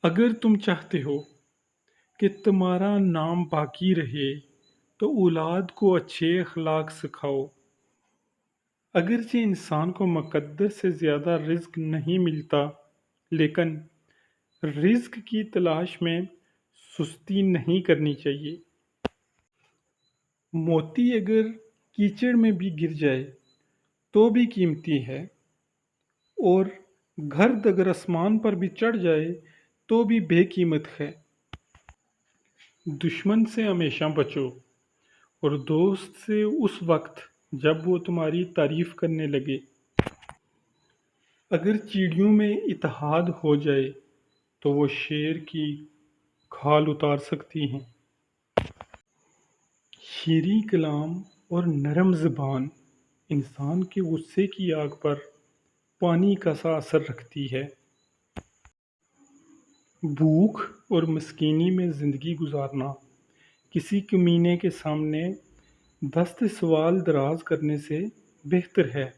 اگر تم چاہتے ہو کہ تمہارا نام باقی رہے تو اولاد کو اچھے اخلاق سکھاؤ۔ اگرچہ انسان کو مقدر سے زیادہ رزق نہیں ملتا، لیکن رزق کی تلاش میں سستی نہیں کرنی چاہیے۔ موتی اگر کیچڑ میں بھی گر جائے تو بھی قیمتی ہے، اور گھر اگر آسمان پر بھی چڑھ جائے تو بھی بے قیمت ہے۔ دشمن سے ہمیشہ بچو، اور دوست سے اس وقت جب وہ تمہاری تعریف کرنے لگے۔ اگر چڑیوں میں اتحاد ہو جائے تو وہ شیر کی کھال اتار سکتی ہیں۔ شیریں کلام اور نرم زبان انسان کے غصے کی آگ پر پانی کا سا اثر رکھتی ہے۔ بھوک اور مسکینی میں زندگی گزارنا کسی کمینے کے سامنے دست سوال دراز کرنے سے بہتر ہے۔